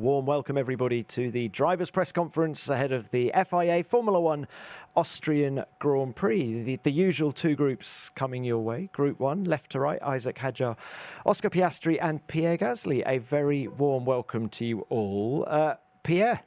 warm welcome everybody to the drivers' press conference ahead of the FIA Formula One Austrian Grand Prix. The usual two groups coming your way. Group 1, left to right, Isack Hadjar, Oscar Piastri and Pierre Gasly. A very warm welcome to you all. Pierre,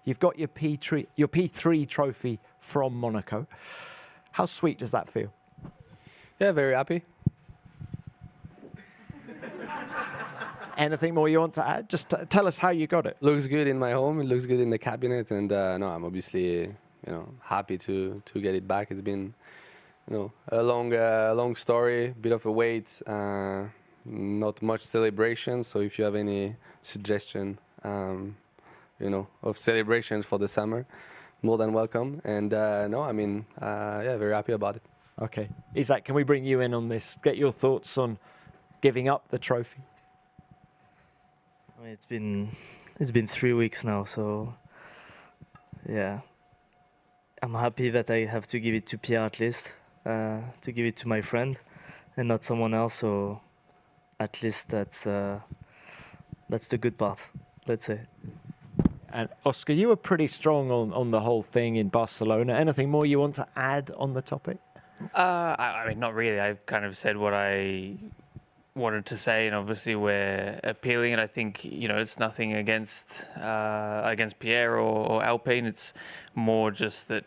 you've got your P3 trophy from Monaco. How sweet does that feel? Yeah, very happy. Anything more you want to add? Just tell us how you got it. Looks good in my home. It looks good in the cabinet, and no, I'm obviously happy to get it back. It's been a long story, bit of a wait, not much celebration. So if you have any suggestion, of celebrations for the summer, more than welcome. And very happy about it. Okay, Isack, can we bring you in on this? Get your thoughts on giving up the trophy. It's been 3 weeks now, so yeah, I'm happy that I have to give it to Pierre at least, to give it to my friend, and not someone else. So at least that's the good part, let's say. And Oscar, you were pretty strong on the whole thing in Barcelona. Anything more you want to add on the topic? I mean, not really. I've kind of said what I wanted to say, and obviously we're appealing it. I think it's nothing against Pierre or Alpine. It's more just that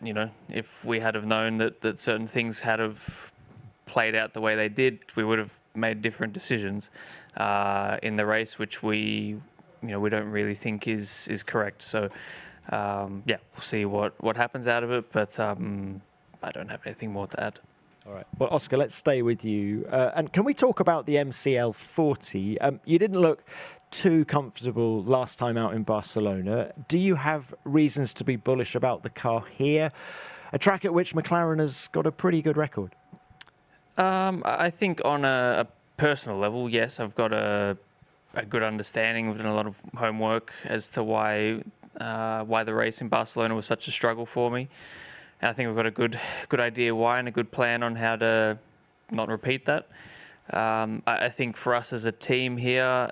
if we had have known that certain things had have played out the way they did, we would have made different decisions in the race, which we don't really think is correct. So we'll see what happens out of it, but I don't have anything more to add. All right. Well, Oscar, let's stay with you. And can we talk about the MCL 40? You didn't look too comfortable last time out in Barcelona. Do you have reasons to be bullish about the car here? A track at which McLaren has got a pretty good record. I think on a personal level, yes, I've got a good understanding. We've done a lot of homework as to why the race in Barcelona was such a struggle for me. And I think we've got a good idea why and a good plan on how to not repeat that. I think for us as a team here,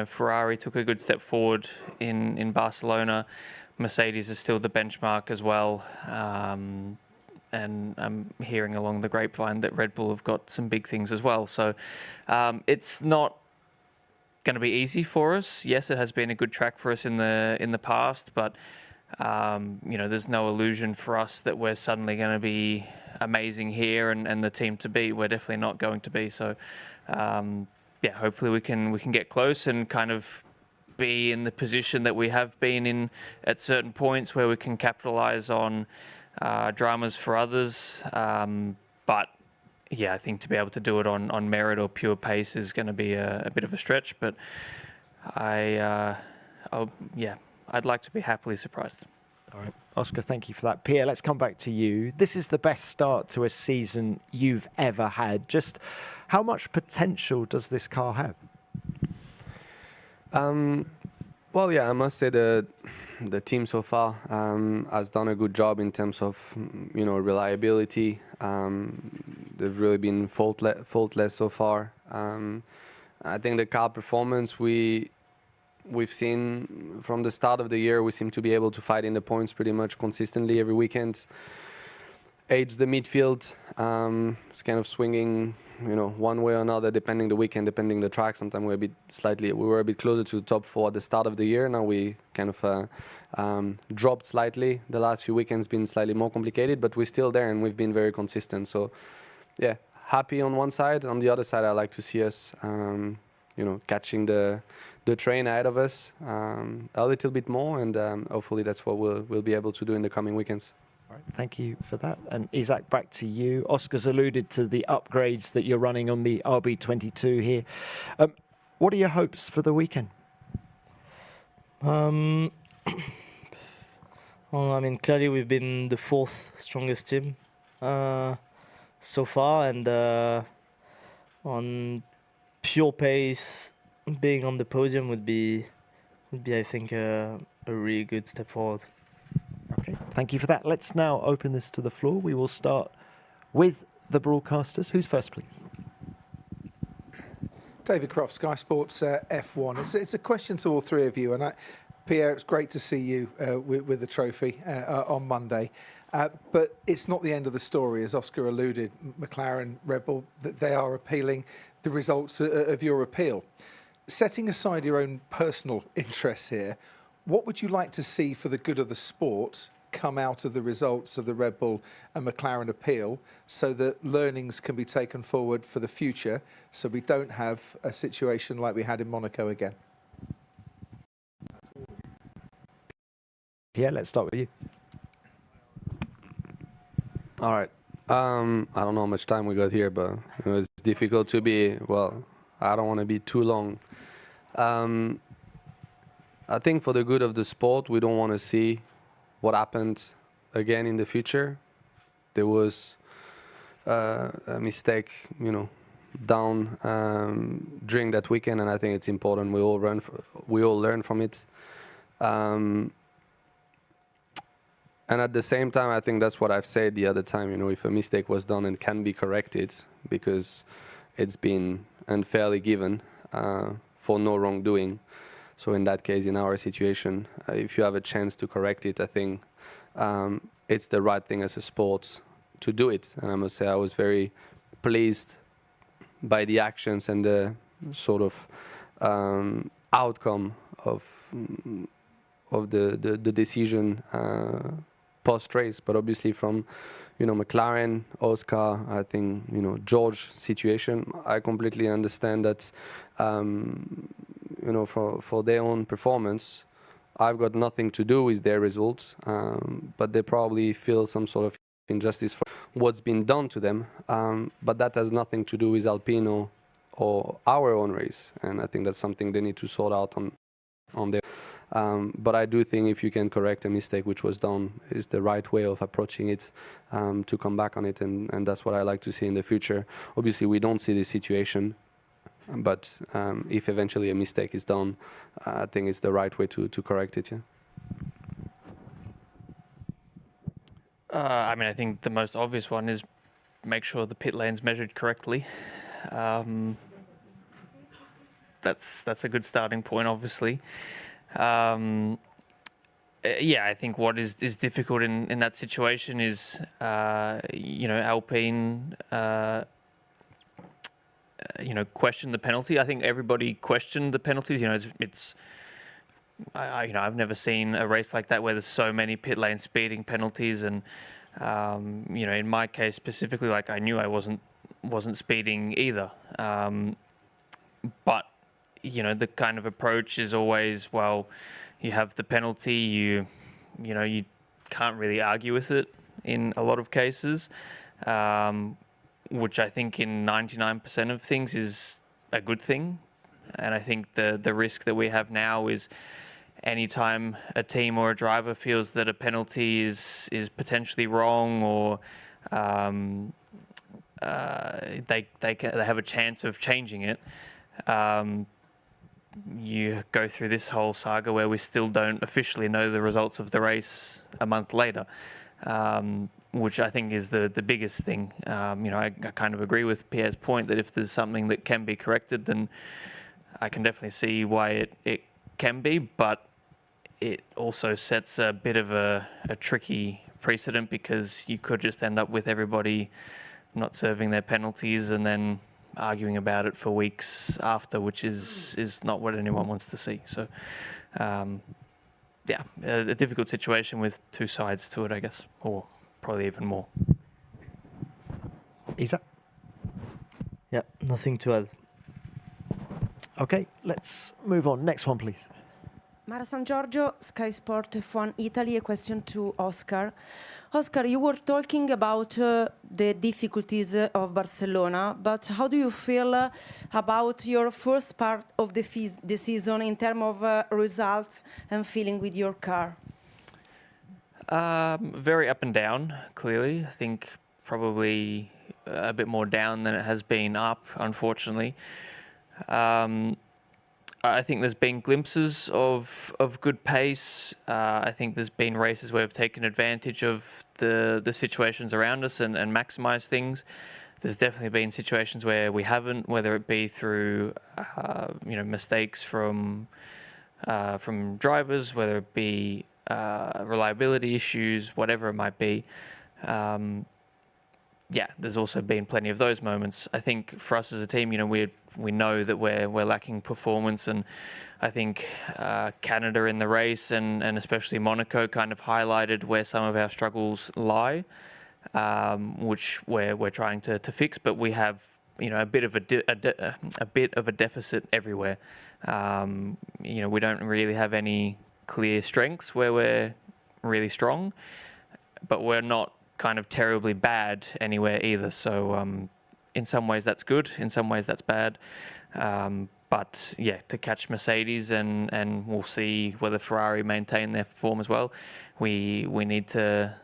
Ferrari took a good step forward in Barcelona. Mercedes is still the benchmark as well. And I'm hearing along the grapevine that Red Bull have got some big things as well. So it's not going to be easy for us. Yes, it has been a good track for us in the past, but there's no illusion for us that we're suddenly going to be amazing here and the team to beat. We're definitely not going to be. So, hopefully we can get close and kind of be in the position that we have been in at certain points where we can capitalize on dramas for others. But I think to be able to do it on merit or pure pace is going to be a bit of a stretch. But I'd like to be happily surprised. All right. Oscar, thank you for that. Pierre, let's come back to you. This is the best start to a season you've ever had. Just how much potential does this car have? I must say the team so far has done a good job in terms of reliability. They've really been faultless so far. I think the car performance we've seen from the start of the year, we seem to be able to fight in the points pretty much consistently every weekend. Edge the midfield. It's kind of swinging, one way or another, depending the weekend, depending the track. Sometimes we were a bit closer to the top 4 at the start of the year. Now we kind of dropped slightly. The last few weekends been slightly more complicated, but we're still there and we've been very consistent. So, happy on one side. On the other side, I like to see us, catching the train ahead of us a little bit more, and hopefully that's what we'll be able to do in the coming weekends. All right, thank you for that. And Isack, back to you. Oscar's alluded to the upgrades that you're running on the RB22 here. What are your hopes for the weekend? Well, clearly we've been the 4th strongest team so far, and on pure pace, being on the podium would be I think, a really good step forward. Okay, thank you for that. Let's now open this to the floor. We will start with the broadcasters. Who's first, please? David Croft, Sky Sports F1. It's a question to all three of you. And Pierre, it's great to see you with the trophy on Monday. But it's not the end of the story. As Oscar alluded, McLaren, Red Bull, that they are appealing the results of your appeal. Setting aside your own personal interests here, what would you like to see for the good of the sport come out of the results of the Red Bull and McLaren appeal so that learnings can be taken forward for the future so we don't have a situation like we had in Monaco again? Yeah, let's start with you. All right. I don't know how much time we got here, but it's difficult to be, well, I don't want to be too long. I think for the good of the sport, we don't want to see what happened again in the future. There was a mistake, done during that weekend, and I think it's important we all learn from it. And at the same time, I think that's what I've said the other time. If a mistake was done and can be corrected, because it's been unfairly given for no wrongdoing. So in that case, in our situation, if you have a chance to correct it, I think it's the right thing as a sport to do it. And I must say I was very pleased by the actions and the sort of outcome of the decision post-race. But obviously from McLaren, Oscar, I think George situation, I completely understand that for their own performance, I've got nothing to do with their results, but they probably feel some sort of injustice for what's been done to them, but that has nothing to do with Alpine or our own race, and I think that's something they need to sort out on their. But I do think if you can correct a mistake which was done, is the right way of approaching it, to come back on it, and that's what I like to see in the future. Obviously, we don't see this situation, but if eventually a mistake is done, I think it's the right way to correct it. Yeah. I think the most obvious one is make sure the pit lane's measured correctly. That's a good starting point, obviously. I think what is difficult in that situation is, Alpine, question the penalty. I think everybody questioned the penalties. I've never seen a race like that where there's so many pit lane speeding penalties, and in my case specifically, like I knew I wasn't speeding either. But the kind of approach is always, well, you have the penalty, you can't really argue with it in a lot of cases, which I think in 99% of things is a good thing. And I think the risk that we have now is anytime a team or a driver feels that a penalty is potentially wrong, or they have a chance of changing it, you go through this whole saga where we still don't officially know the results of the race a month later, which I think is the biggest thing. I kind of agree with Pierre's point that if there's something that can be corrected, then I can definitely see why it can be, but it also sets a bit of a tricky precedent, because you could just end up with everybody not serving their penalties and then arguing about it for weeks after, which is not what anyone wants to see. So, a difficult situation with two sides to it, I guess, or probably even more. Isack? Yeah, nothing to add. Okay, let's move on. Next one, please. Mara San Giorgio, Sky Sport F1 Italy. A question to Oscar. Oscar, you were talking about the difficulties of Barcelona, but how do you feel about your first part of the season in terms of results and feeling with your car? Very up and down, clearly. I think probably a bit more down than it has been up, unfortunately. I think there's been glimpses of good pace. I think there's been races where we've taken advantage of the situations around us and maximised things. there's definitely been situations where we haven't, whether it be through mistakes from drivers, whether it be reliability issues, whatever it might be. There's also been plenty of those moments. I think for us as a team, we know that we're lacking performance, and I think Canada in the race and especially Monaco kind of highlighted where some of our struggles lie, which we're trying to fix. But we have a bit of a deficit everywhere. We don't really have any clear strengths where we're really strong, but we're not kind of terribly bad anywhere either. So in some ways that's good, in some ways that's bad. But yeah, to catch Mercedes and we'll see whether Ferrari maintain their form as well. We need to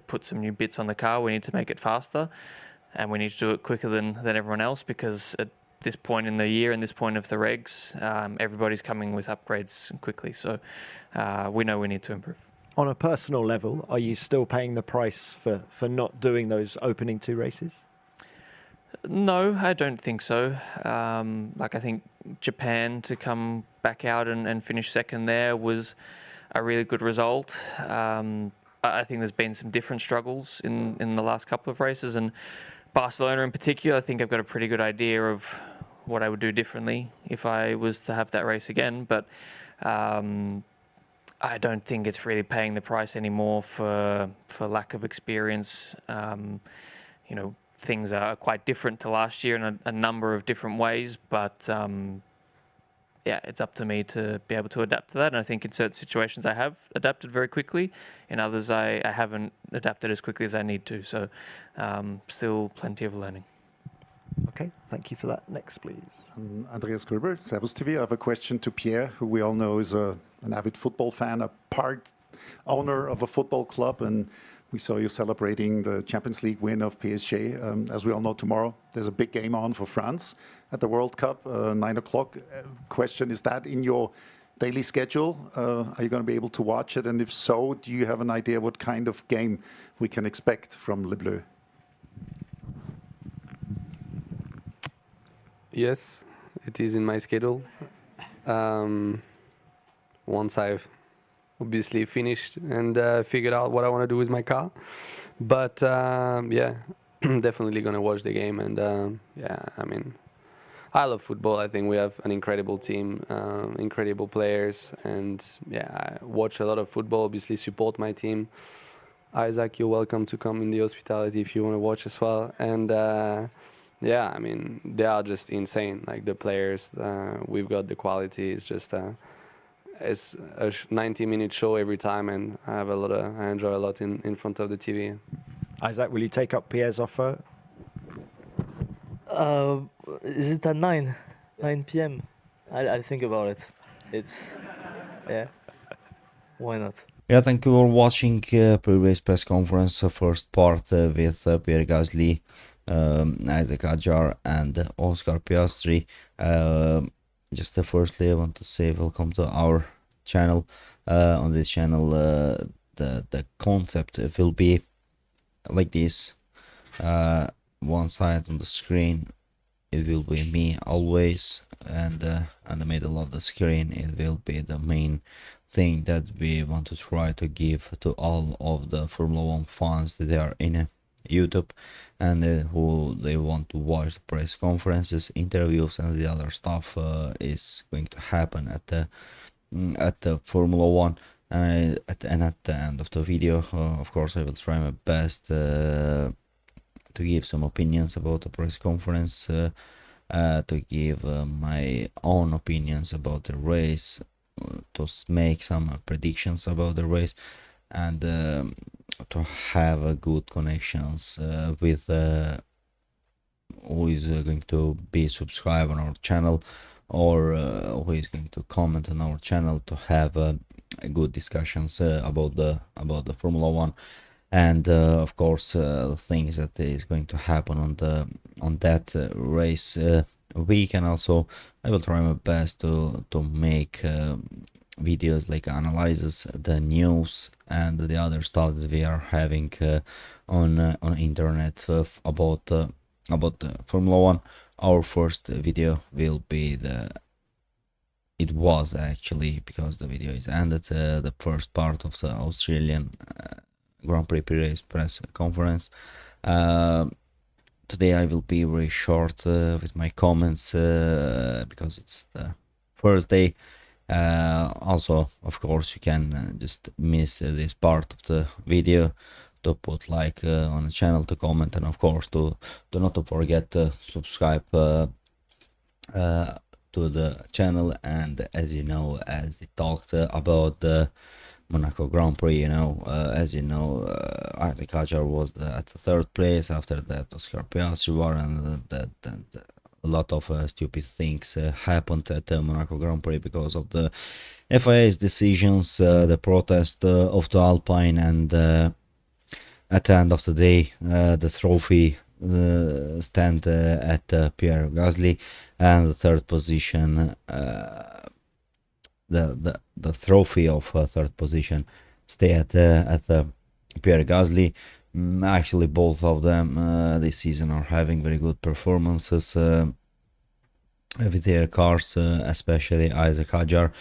put some new bits on the car. We need to make it faster, and we need to do it quicker than everyone else, because at this point in the year and this point of the regs, everybody's coming with upgrades quickly. So we know we need to improve. On a personal level, are you still paying the price for not doing those opening 2 races? No, I don't think so. I think Japan to come back out and finish second there was a really good result. I think there's been some different struggles in the last couple of races, and Barcelona in particular, I think I've got a pretty good idea of what I would do differently if I was to have that race again. But I don't think it's really paying the price anymore for lack of experience. Things are quite different to last year in a number of different ways, but it's up to me to be able to adapt to that. And I think in certain situations I have adapted very quickly. In others, I haven't adapted as quickly as I need to. So still plenty of learning. Okay, thank you for that. Next, please. Andreas Gröber, Servus TV. I have a question to Pierre, who we all know is an avid football fan, a part owner of a football club, and we saw you celebrating the Champions League win of PSG. As we all know, tomorrow there's a big game on for France at the World Cup, 9 o'clock. Question, is that in your daily schedule? Are you going to be able to watch it? And if so, do you have an idea what kind of game we can expect from Le Bleu? Yes, it is in my schedule. Once I've obviously finished and figured out what I want to do with my car. But definitely going to watch the game. And I love football. I think we have an incredible team, incredible players. And I watch a lot of football, obviously support my team. Isack, you're welcome to come in the hospitality if you want to watch as well. And they are just insane. Like the players, we've got the quality. It's just it's a 90-minute show every time, and I enjoy a lot in front of the TV. Isack, will you take up Pierre's offer? Is it at 9 p.m.? I'll think about it. Why not? Yeah, thank you for watching previous press conference, first part with Pierre Gasly, Isack Hadjar and Oscar Piastri. Just firstly, I want to say welcome to our channel. On this channel, the concept will be like this. One side on the screen, it will be me always, and in the middle of the screen, it will be the main thing that we want to try to give to all of the Formula 1 fans that are in YouTube and who they want to watch the press conferences, interviews, and the other stuff is going to happen at the Formula 1. And at the end of the video, of course, I will try my best to give some opinions about the press conference, to give my own opinions about the race, to make some predictions about the race, and to have good connections with who is going to be subscribed on our channel, or who is going to comment on our channel, to have good discussions about the Formula 1, and of course things that is going to happen on that race week. And also I will try my best to make videos like analyzes the news and the other stuff that we are having on internet about about the Formula One. Our first video will be it was actually, because the video is ended, the first part of the Australian Grand Prix pre-race press conference. Today I will be very short with my comments because it's the first day. Also, of course, you can just miss this part of the video to put like on the channel, to comment, and of course to not to forget to subscribe to the channel. And as you know, as we talked about the Monaco Grand Prix, as you know, Isack Hadjar was at the third place. After that, Oscar Piastri won, and a lot of stupid things happened at the Monaco Grand Prix because of the FIA's decisions, the protest of the Alpine, and at the end of the day, the trophy stand at Pierre Gasly, and the third position, the trophy of third position stay at Pierre Gasly. Actually, both of them this season are having very good performances with their cars, especially Isack Hadjar.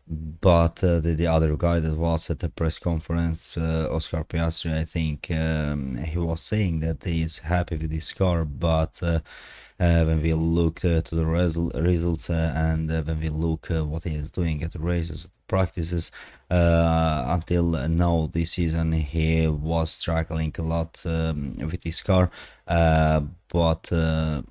But the other guy that was at the press conference, Oscar Piastri, I think he was saying that he is happy with his car, but when we look to the results and when we look what he is doing at the races, practices, until now this season he was struggling a lot with his car, but I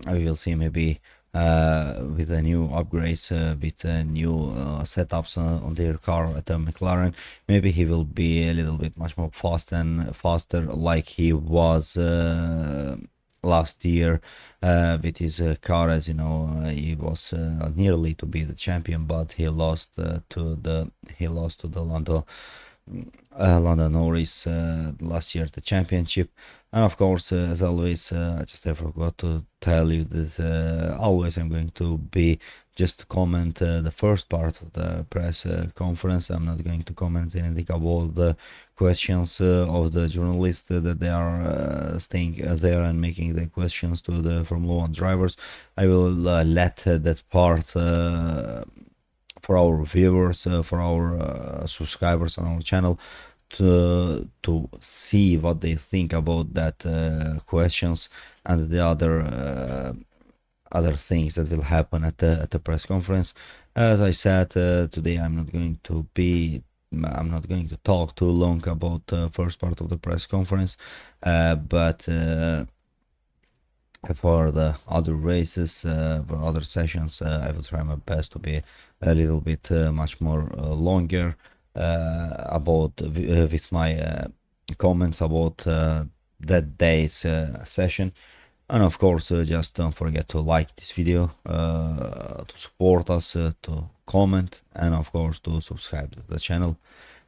will see maybe with the new upgrades, with new setups on their car at the McLaren, maybe he will be a little bit much more faster like he was last year with his car. As you know, he was nearly to be the champion, but he lost to the London Norris last year at the championship. And of course, as always, I just forgot to tell you that always I'm going to be just comment the first part of the press conference. I'm not going to comment anything about the questions of the journalists that they are staying there and making the questions to the Formula One drivers. I will let that part for our viewers, for our subscribers on our channel, to see what they think about that questions and the other things that will happen at the press conference. As I said, today I'm not going to talk too long about the first part of the press conference, but for the other races, for other sessions, I will try my best to be a little bit much more longer about with my comments about that day's session. And of course, just don't forget to like this video, to support us, to comment, and of course to subscribe to the channel.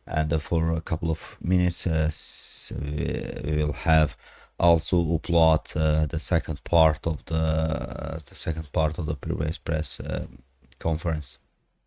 And for a couple of minutes we will have also upload the second part of the pre-race press conference.